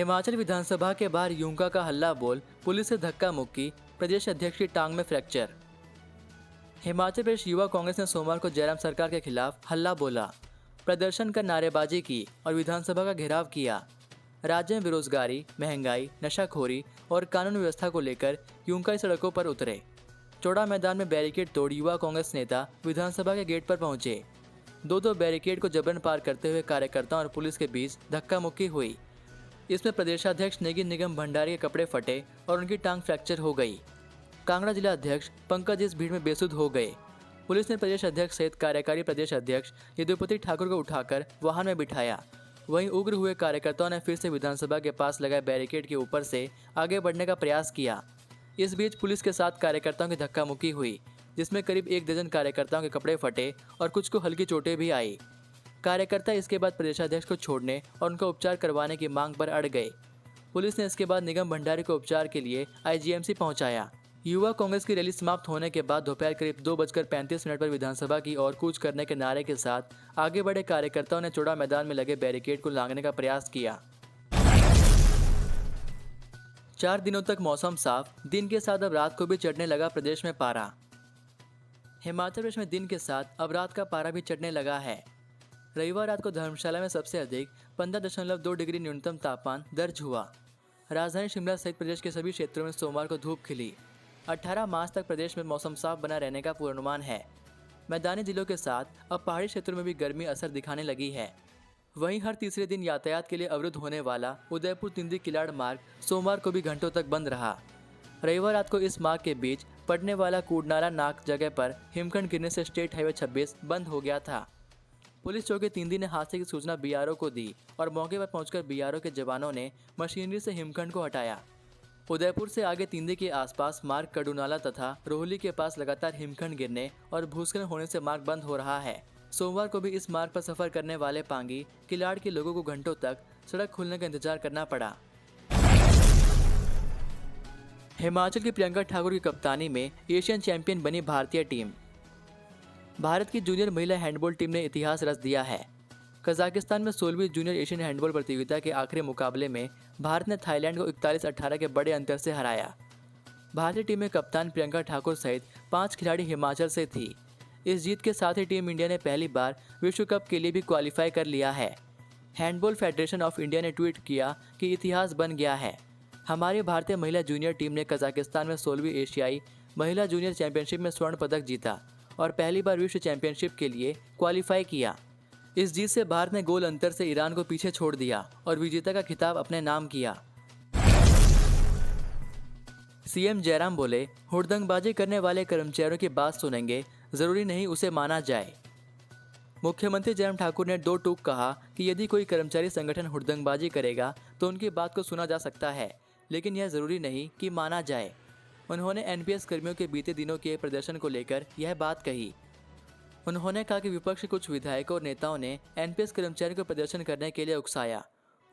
हिमाचल विधानसभा के बाहर यूंका का हल्ला बोल, पुलिस से धक्का मुक्की, प्रदेश अध्यक्ष की टांग में फ्रैक्चर। हिमाचल प्रदेश युवा कांग्रेस ने सोमवार को जयराम सरकार के खिलाफ हल्ला बोला, प्रदर्शन कर नारेबाजी की और विधानसभा का घेराव किया। राज्य में बेरोजगारी, महंगाई, नशाखोरी और कानून व्यवस्था को लेकर यूंका सड़कों पर उतरे। चौड़ा मैदान में बैरिकेड तोड़ युवा कांग्रेस नेता विधानसभा के गेट पर पहुंचे। दो बैरिकेड को जबरन पार करते हुए कार्यकर्ताओं और पुलिस के बीच धक्का मुक्की हुई। इसमें प्रदेशाध्यक्ष नेगी निगम भंडारी के कपड़े फटे और उनकी टांग फ्रैक्चर हो गई। कांगड़ा जिला अध्यक्ष पंकज इस भीड़ में बेसुध हो गए। पुलिस ने प्रदेश अध्यक्ष सहित कार्यकारी प्रदेश अध्यक्ष यदुपति ठाकुर को उठाकर वाहन में बिठाया। वहीं उग्र हुए कार्यकर्ताओं ने फिर से विधानसभा के पास लगाए बैरिकेड के ऊपर से आगे बढ़ने का प्रयास किया। इस बीच पुलिस के साथ कार्यकर्ताओं की धक्का मुक्की हुई, जिसमें करीब 1 दर्जन कार्यकर्ताओं के कपड़े फटे और कुछ को हल्की चोटें भी आई। कार्यकर्ता इसके बाद प्रदेशाध्यक्ष को छोड़ने और उनका उपचार करवाने की मांग पर अड़ गए। पुलिस ने इसके बाद निगम भंडारी को उपचार के लिए आईजीएमसी पहुंचाया। युवा कांग्रेस की रैली समाप्त होने के बाद दोपहर करीब 2:35 पर विधानसभा की ओर कूच करने के नारे के साथ आगे बढ़े कार्यकर्ताओं ने चौड़ा मैदान में लगे बैरिकेड को लांघने का प्रयास किया। 4 दिनों तक मौसम साफ, दिन के साथ अब रात को भी चढ़ने लगा प्रदेश में पारा। हिमाचल प्रदेश में दिन के साथ अब रात का पारा भी चढ़ने लगा है। रविवार रात को धर्मशाला में सबसे अधिक 15.2 डिग्री न्यूनतम तापमान दर्ज हुआ। राजधानी शिमला सहित प्रदेश के सभी क्षेत्रों में सोमवार को धूप खिली। 18 मार्च तक प्रदेश में मौसम साफ बना रहने का पूर्वानुमान है। मैदानी जिलों के साथ अब पहाड़ी क्षेत्रों में भी गर्मी असर दिखाने लगी है। वहीं हर तीसरे दिन यातायात के लिए अवरुद्ध होने वाला उदयपुर तिंदी किलाड़ मार्ग सोमवार को भी घंटों तक बंद रहा। रविवार रात को इस मार्ग के बीच पड़ने वाला कूडनाला नाक जगह पर हिमखंड गिरने से स्टेट हाईवे 26 बंद हो गया था। पुलिस चौकी तिंदी ने हादसे की सूचना बीआरओ को दी और मौके पर पहुंचकर बीआरओ के जवानों ने मशीनरी से हिमखंड को हटाया। उदयपुर से आगे तिंदी के आसपास मार्ग कड़ूनाला तथा रोहली के पास लगातार हिमखंड गिरने और भूस्खलन होने से मार्ग बंद हो रहा है। सोमवार को भी इस मार्ग पर सफर करने वाले पांगी किलाड़ के लोगों को घंटों तक सड़क खुलने का इंतजार करना पड़ा। हिमाचल की प्रियंका ठाकुर की कप्तानी में एशियन चैंपियन बनी भारतीय टीम। भारत की जूनियर महिला हैंडबॉल टीम ने इतिहास रच दिया है। कजाकिस्तान में 16वीं जूनियर एशियन हैंडबॉल प्रतियोगिता के आखिरी मुकाबले में भारत ने थाईलैंड को 41-18 के बड़े अंतर से हराया। भारतीय टीम में कप्तान प्रियंका ठाकुर सहित 5 खिलाड़ी हिमाचल से थी। इस जीत के साथ ही टीम इंडिया ने पहली बार विश्व कप के लिए भी क्वालिफाई कर लिया है। हैंडबॉल फेडरेशन ऑफ इंडिया ने ट्वीट किया कि इतिहास बन गया है। हमारी भारतीय महिला जूनियर टीम ने कजाकिस्तान में 16वीं एशियाई महिला जूनियर चैंपियनशिप में स्वर्ण पदक जीता और पहली बार विश्व चैंपियनशिप के लिए क्वालिफाई किया। इस जीत से भारत ने गोल अंतर से ईरान को पीछे छोड़ दिया और विजेता का खिताब अपने नाम किया। सीएम जयराम बोले, हुड़दंगबाजी करने वाले कर्मचारियों की बात सुनेंगे, जरूरी नहीं उसे माना जाए। मुख्यमंत्री जयराम ठाकुर ने 2 टूक कहा कि यदि कोई कर्मचारी संगठन हुड़दंगबाजी करेगा तो उनकी बात को सुना जा सकता है, लेकिन यह जरूरी नहीं कि माना जाए। उन्होंने एनपीएस कर्मियों के बीते दिनों के प्रदर्शन को लेकर यह बात कही। उन्होंने कहा कि विपक्ष के कुछ विधायकों और नेताओं ने एनपीएस कर्मचारियों को प्रदर्शन करने के लिए उकसाया।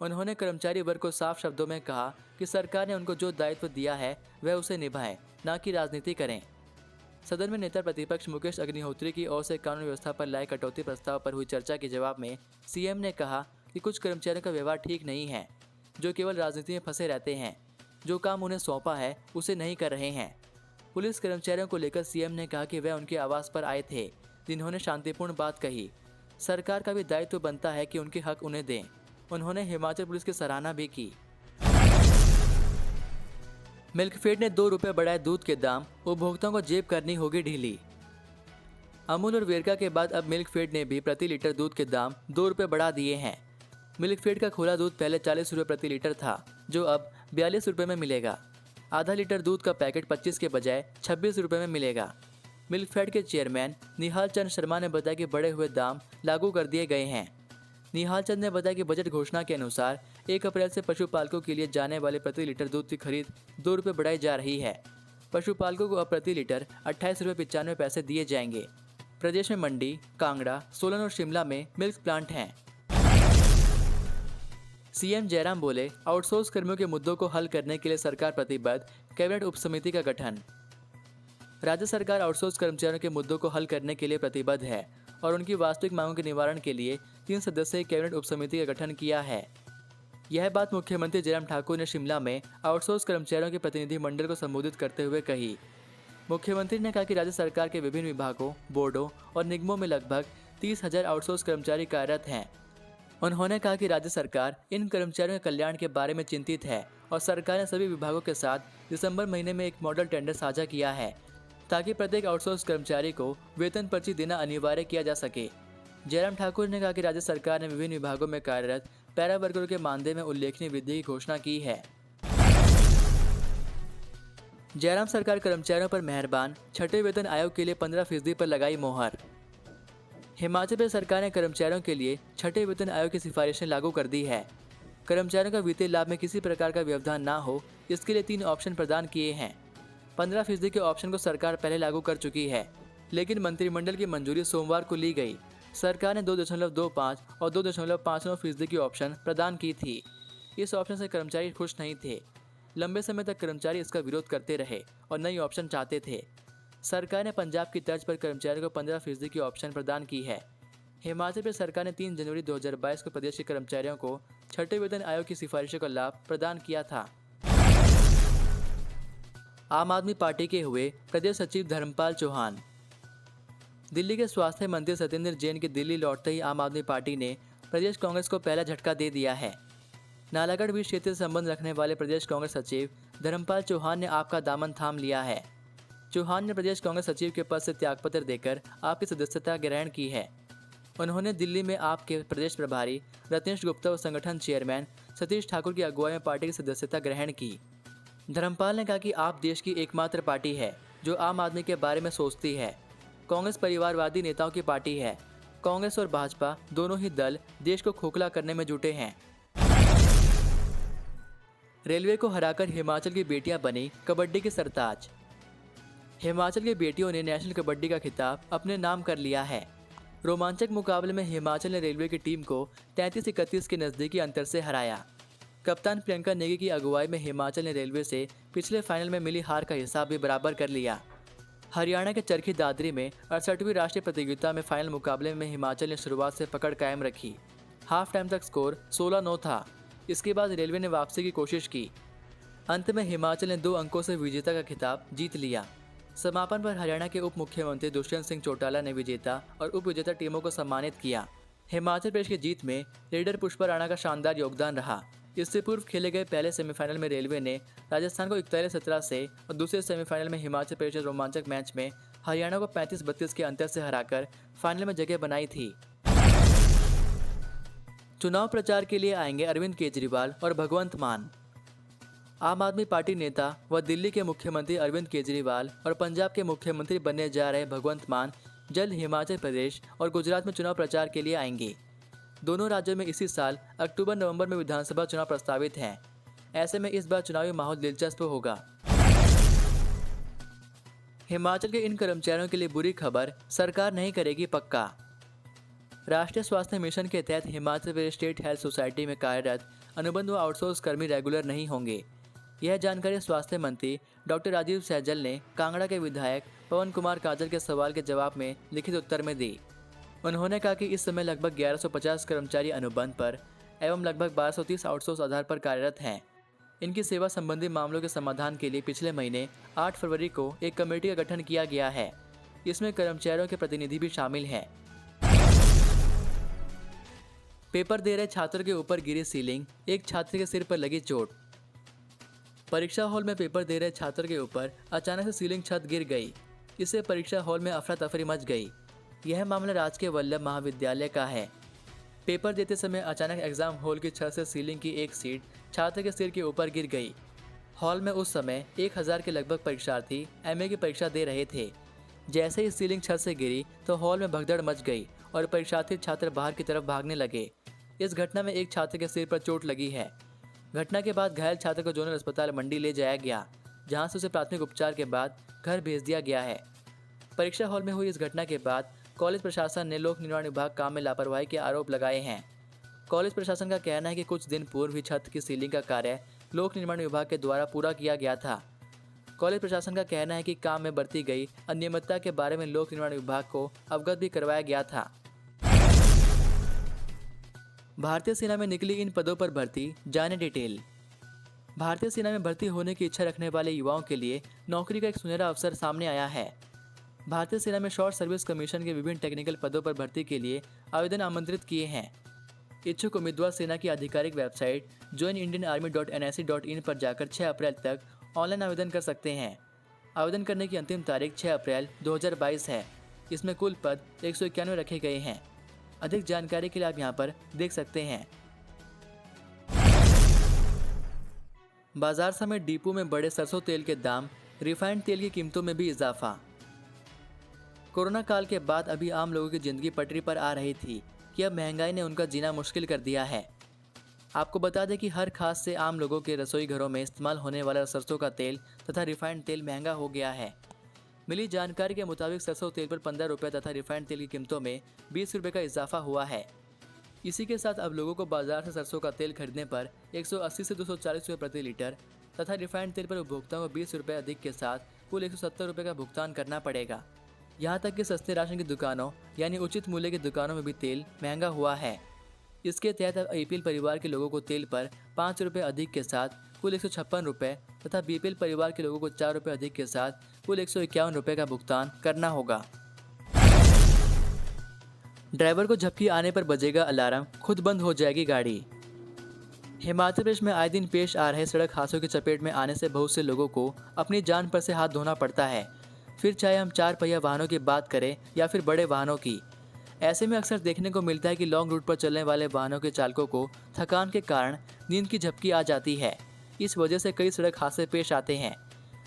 उन्होंने कर्मचारी वर्ग को साफ शब्दों में कहा कि सरकार ने उनको जो दायित्व दिया है वह उसे निभाएं, ना कि राजनीति करें। सदन में नेता प्रतिपक्ष मुकेश अग्निहोत्री की ओर से कानून व्यवस्था पर लाए कटौती प्रस्ताव पर हुई चर्चा के जवाब में सीएम ने कहा कि कुछ कर्मचारियों का व्यवहार ठीक नहीं है, जो केवल राजनीति में फंसे रहते हैं। जो काम उन्हें सौंपा है उसे नहीं कर रहे हैं। पुलिस कर्मचारियों को लेकर सीएम ने कहा कि वह उनके आवास पर आए थे, जिन्होंने शांतिपूर्ण बात कही। सरकार का भी दायित्व बनता है कि उनके हक उन्हें दें। उन्होंने हिमाचल पुलिस की सराहना भी की। मिल्कफेड ने 2 रुपये बढ़ाए दूध के दाम, उपभोक्ताओं को जेब करनी होगी ढीली। अमूल और वेरका के बाद अब मिल्कफेड ने भी प्रति लीटर दूध के दाम 2 रुपये बढ़ा दिए हैं। मिल्कफेड का खुला दूध पहले 40 रुपये प्रति लीटर था, जो अब 42 रुपये में मिलेगा। आधा लीटर दूध का पैकेट 25 के बजाय 26 रुपये में मिलेगा। मिल्कफेड के चेयरमैन निहाल चंद शर्मा ने बताया कि बढ़े हुए दाम लागू कर दिए गए हैं। निहाल चंद ने बताया कि बजट घोषणा के अनुसार 1 अप्रैल से पशुपालकों के लिए जाने वाले प्रति लीटर दूध की खरीद 2 रुपये बढ़ाई जा रही है। पशुपालकों को अब प्रति लीटर 28.95 दिए जाएंगे। प्रदेश में मंडी, कांगड़ा, सोलन और शिमला में मिल्क प्लांट हैं। सीएम जयराम बोले, आउटसोर्स कर्मियों के मुद्दों को हल करने के लिए सरकार प्रतिबद्ध, कैबिनेट उपसमिति का गठन। राज्य सरकार आउटसोर्स कर्मचारियों के मुद्दों को हल करने के लिए प्रतिबद्ध है और उनकी वास्तविक मांगों के निवारण के लिए 3 सदस्यीय कैबिनेट उपसमिति का गठन किया है। यह बात मुख्यमंत्री जयराम ठाकुर ने शिमला में आउटसोर्स कर्मचारियों के प्रतिनिधि मंडल को संबोधित करते हुए कही। मुख्यमंत्री ने कहा कि राज्य सरकार के विभिन्न विभागों, बोर्डों और निगमों में लगभग 30,000 आउटसोर्स कर्मचारी कार्यरत हैं। उन्होंने कहा कि राज्य सरकार इन कर्मचारियों के कल्याण के बारे में चिंतित है और सरकार ने सभी विभागों के साथ दिसंबर महीने में एक मॉडल टेंडर साझा किया है ताकि प्रत्येक आउटसोर्स कर्मचारी को वेतन पर्ची देना अनिवार्य किया जा सके। जयराम ठाकुर ने कहा कि राज्य सरकार ने विभिन्न विभागों में कार्यरत पैरा वर्करों के मानदेय में उल्लेखनीय वृद्धि की घोषणा की है। जयराम सरकार कर्मचारियों पर मेहरबान, छठे वेतन आयोग के लिए 15% पर लगाई मोहर। हिमाचल प्रदेश सरकार ने कर्मचारियों के लिए छठे वेतन आयोग की सिफारिशें लागू कर दी है। कर्मचारियों का वित्तीय लाभ में किसी प्रकार का व्यवधान ना हो, इसके लिए 3 ऑप्शन प्रदान किए हैं। 15% के ऑप्शन को सरकार पहले लागू कर चुकी है, लेकिन मंत्रिमंडल की मंजूरी सोमवार को ली गई। सरकार ने 2.25 और 2.59% की ऑप्शन प्रदान की थी। इस ऑप्शन से कर्मचारी खुश नहीं थे। लंबे समय तक कर्मचारी इसका विरोध करते रहे और नई ऑप्शन चाहते थे। सरकार ने पंजाब की तर्ज पर कर्मचारियों को 15% की ऑप्शन प्रदान की है। हिमाचल प्रदेश सरकार ने 3 जनवरी 2022 को प्रदेश के कर्मचारियों को छठे वेतन आयोग की सिफारिशों का लाभ प्रदान किया था। आम आदमी पार्टी के हुए प्रदेश सचिव धर्मपाल चौहान। दिल्ली के स्वास्थ्य मंत्री सत्येंद्र जैन के दिल्ली लौटते ही आम आदमी पार्टी ने प्रदेश कांग्रेस को पहला झटका दे दिया है। नालागढ़ बीच क्षेत्र से संबंध रखने वाले प्रदेश कांग्रेस सचिव धर्मपाल चौहान ने आपका दामन थाम लिया है। चौहान ने प्रदेश कांग्रेस सचिव के पद से त्यागपत्र देकर आपकी सदस्यता ग्रहण की है। उन्होंने दिल्ली में आपके प्रदेश प्रभारी रत्नेश गुप्ता और संगठन चेयरमैन सतीश ठाकुर की अगुवाई में पार्टी की सदस्यता ग्रहण की। धर्मपाल ने कहा कि आप देश की एकमात्र पार्टी है जो आम आदमी के बारे में सोचती है। कांग्रेस परिवारवादी नेताओं की पार्टी है। कांग्रेस और भाजपा दोनों ही दल देश को खोखला करने में जुटे हैं। रेलवे को हराकर हिमाचल की बेटियां बनी कबड्डी की सरताज। हिमाचल की बेटियों ने नेशनल कबड्डी का खिताब अपने नाम कर लिया है। रोमांचक मुकाबले में हिमाचल ने रेलवे की टीम को 33-31 के नज़दीकी अंतर से हराया। कप्तान प्रियंका नेगी की अगुवाई में हिमाचल ने रेलवे से पिछले फाइनल में मिली हार का हिसाब भी बराबर कर लिया। हरियाणा के चरखी दादरी में 68वीं राष्ट्रीय प्रतियोगिता में फाइनल मुकाबले में हिमाचल ने शुरुआत से पकड़ कायम रखी। हाफ टाइम तक स्कोर 16-9 था। इसके बाद रेलवे ने वापसी की कोशिश की। अंत में हिमाचल ने 2 अंकों से विजेता का खिताब जीत लिया। समापन पर हरियाणा के उप मुख्यमंत्री दुष्यंत सिंह चौटाला ने विजेता और उप विजेता टीमों को सम्मानित किया। हिमाचल प्रदेश की जीत में रेडर पुष्पा राणा का शानदार योगदान रहा। इससे पूर्व खेले गए पहले सेमीफाइनल में रेलवे ने राजस्थान को 41-17 से और दूसरे सेमीफाइनल में हिमाचल प्रदेश के रोमांचक मैच में हरियाणा को 35-32 के अंतर से हराकर फाइनल में जगह बनाई थी। चुनाव प्रचार के लिए आएंगे अरविंद केजरीवाल और भगवंत मान। आम आदमी पार्टी नेता व दिल्ली के मुख्यमंत्री अरविंद केजरीवाल और पंजाब के मुख्यमंत्री बनने जा रहे भगवंत मान जल्द हिमाचल प्रदेश और गुजरात में चुनाव प्रचार के लिए आएंगे। दोनों राज्यों में इसी साल अक्टूबर-नवंबर में विधानसभा चुनाव प्रस्तावित हैं। ऐसे में इस बार चुनावी माहौल दिलचस्प होगा। हिमाचल के इन कर्मचारियों के लिए बुरी खबर, सरकार नहीं करेगी पक्का। राष्ट्रीय स्वास्थ्य मिशन के तहत Himachal Pradesh state health society में कार्यरत अनुबंध व आउटसोर्स कर्मी रेगुलर नहीं होंगे। यह जानकारी स्वास्थ्य मंत्री डॉक्टर राजीव सैजल ने कांगड़ा के विधायक पवन कुमार काजल के सवाल के जवाब में लिखित उत्तर में दी। उन्होंने कहा कि इस समय लगभग 1150 कर्मचारी अनुबंध पर एवं लगभग 1230 आउटसोर्स आधार पर कार्यरत हैं। इनकी सेवा संबंधी मामलों के समाधान के लिए पिछले महीने 8 फरवरी को एक कमेटी का गठन किया गया है। इसमें कर्मचारियों के प्रतिनिधि भी शामिल हैं। पेपर दे रहे छात्र के ऊपर गिरी सीलिंग, एक छात्र के सिर पर लगी चोट। परीक्षा हॉल में पेपर दे रहे छात्र के ऊपर अचानक से सीलिंग छत गिर गई। इससे परीक्षा हॉल में अफरा तफरी मच गई। यह मामला राजकीय वल्लभ महाविद्यालय का है। पेपर देते समय अचानक एग्जाम हॉल की छत से सीलिंग की एक सीट छात्र के सिर के ऊपर गिर गई। हॉल में उस समय 1000 के लगभग परीक्षार्थी एमए की परीक्षा दे रहे थे। जैसे ही सीलिंग छत से गिरी तो हॉल में भगदड़ मच गई और परीक्षार्थी छात्र बाहर की तरफ भागने लगे। इस घटना में एक छात्र के सिर पर चोट लगी है। घटना के बाद घायल छात्र को जोनल अस्पताल मंडी ले जाया गया, जहां से उसे प्राथमिक उपचार के बाद घर भेज दिया गया है। परीक्षा हॉल में हुई इस घटना के बाद कॉलेज प्रशासन ने लोक निर्माण विभाग काम में लापरवाही के आरोप लगाए हैं। कॉलेज प्रशासन का कहना है कि कुछ दिन पूर्व ही छत की सीलिंग का कार्य लोक निर्माण विभाग के द्वारा पूरा किया गया था। कॉलेज प्रशासन का कहना है कि काम में बरती गई अनियमितता के बारे में लोक निर्माण विभाग को अवगत भी करवाया गया था। भारतीय सेना में निकली इन पदों पर भर्ती, जाने डिटेल। भारतीय सेना में भर्ती होने की इच्छा रखने वाले युवाओं के लिए नौकरी का एक सुनहरा अवसर सामने आया है। भारतीय सेना में शॉर्ट सर्विस कमीशन के विभिन्न टेक्निकल पदों पर भर्ती के लिए आवेदन आमंत्रित किए हैं। इच्छुक उम्मीदवार सेना की आधिकारिक वेबसाइट joinindianarmy.nic.in पर जाकर 6 अप्रैल तक ऑनलाइन आवेदन कर सकते हैं। आवेदन करने की अंतिम तारीख 6 अप्रैल 2022 है। इसमें कुल पद 191 रखे गए हैं। अधिक जानकारी के लिए आप यहाँ पर देख सकते हैं। बाजार समेत डिपो में बढ़े सरसों तेल के दाम, रिफाइंड तेल की कीमतों में भी इजाफा। कोरोना काल के बाद अभी आम लोगों की जिंदगी पटरी पर आ रही थी कि अब महंगाई ने उनका जीना मुश्किल कर दिया है। आपको बता दें कि हर खास से आम लोगों के रसोई घरों में इस्तेमाल होने वाला सरसों का तेल तथा रिफाइंड तेल महंगा हो गया है। मिली जानकारी के मुताबिक सरसों तेल पर 15 रुपये तथा रिफाइंड तेल की कीमतों में 20 रुपये का इजाफा हुआ है। इसी के साथ अब लोगों को बाजार से सरसों का तेल खरीदने पर 180 से 240 रुपये प्रति लीटर तथा रिफाइंड तेल पर उपभोक्ताओं को 20 रुपये अधिक के साथ कुल 170 रुपये का भुगतान करना पड़ेगा। यहाँ तक कि सस्ते राशन की दुकानों यानी उचित मूल्य की दुकानों में भी तेल महंगा हुआ है। इसके तहत अब APL परिवार के लोगों को तेल पर 5 रुपये अधिक के साथ कुल 156 रुपये तथा BPL परिवार के लोगों को 4 रुपये अधिक के साथ कुल 151 रुपये का भुगतान करना होगा। ड्राइवर को झपकी आने पर बजेगा अलार्म, खुद बंद हो जाएगी गाड़ी। हिमाचल प्रदेश में आए दिन पेश आ रहे सड़क हादसों की चपेट में आने से बहुत से लोगों को अपनी जान पर से हाथ धोना पड़ता है, फिर चाहे हम 4 पहिया वाहनों की बात करें या फिर बड़े वाहनों की। ऐसे में अक्सर देखने को मिलता है कि लॉन्ग रूट पर चलने वाले वाहनों के चालकों को थकान के कारण नींद की झपकी आ जाती है। इस वजह से कई सड़क हादसे पेश आते हैं।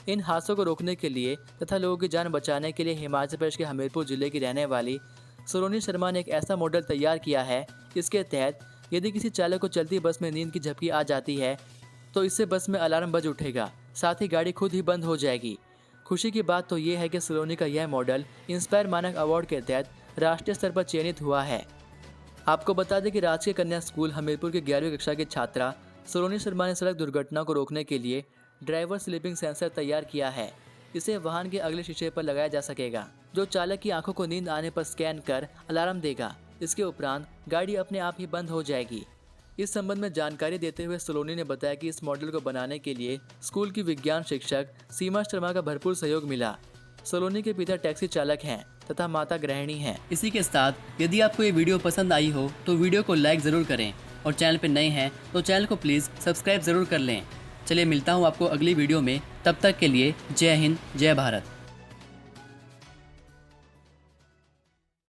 इन हादसों को रोकने के लिए तथा लोगों की जान बचाने के लिए हिमाचल प्रदेश के हमीरपुर जिले की रहने वाली सलोनी शर्मा ने एक ऐसा मॉडल तैयार किया है। इसके तहत यदि किसी चालक को चलती बस में नींद की झपकी आ जाती है तो इससे बस में अलार्म बज उठेगा, साथ ही गाड़ी खुद ही बंद हो जाएगी। खुशी की बात तो ये है कि सलोनी का यह मॉडल इंस्पायर मानक अवार्ड के तहत राष्ट्रीय स्तर पर चयनित हुआ है। आपको बता दें कि राजकीय कन्या स्कूल हमीरपुर की 11वीं कक्षा की छात्रा सलोनी शर्मा ने सड़क दुर्घटना को रोकने के लिए ड्राइवर स्लीपिंग सेंसर तैयार किया है। इसे वाहन के अगले शीशे पर लगाया जा सकेगा, जो चालक की आंखों को नींद आने पर स्कैन कर अलार्म देगा। इसके उपरांत गाड़ी अपने आप ही बंद हो जाएगी। इस संबंध में जानकारी देते हुए सलोनी ने बताया कि इस मॉडल को बनाने के लिए स्कूल की विज्ञान शिक्षक सीमा शर्मा का भरपूर सहयोग मिला। सलोनी के पिता टैक्सी चालक हैं तथा माता गृहिणी हैं। इसी के साथ यदि आपको ये वीडियो पसंद आई हो तो वीडियो को लाइक ज़रूर करें और चैनल पर नए हैं तो चैनल को प्लीज़ सब्सक्राइब ज़रूर कर लें। चलिए मिलता हूँ आपको अगली वीडियो में, तब तक के लिए जय हिंद, जय भारत।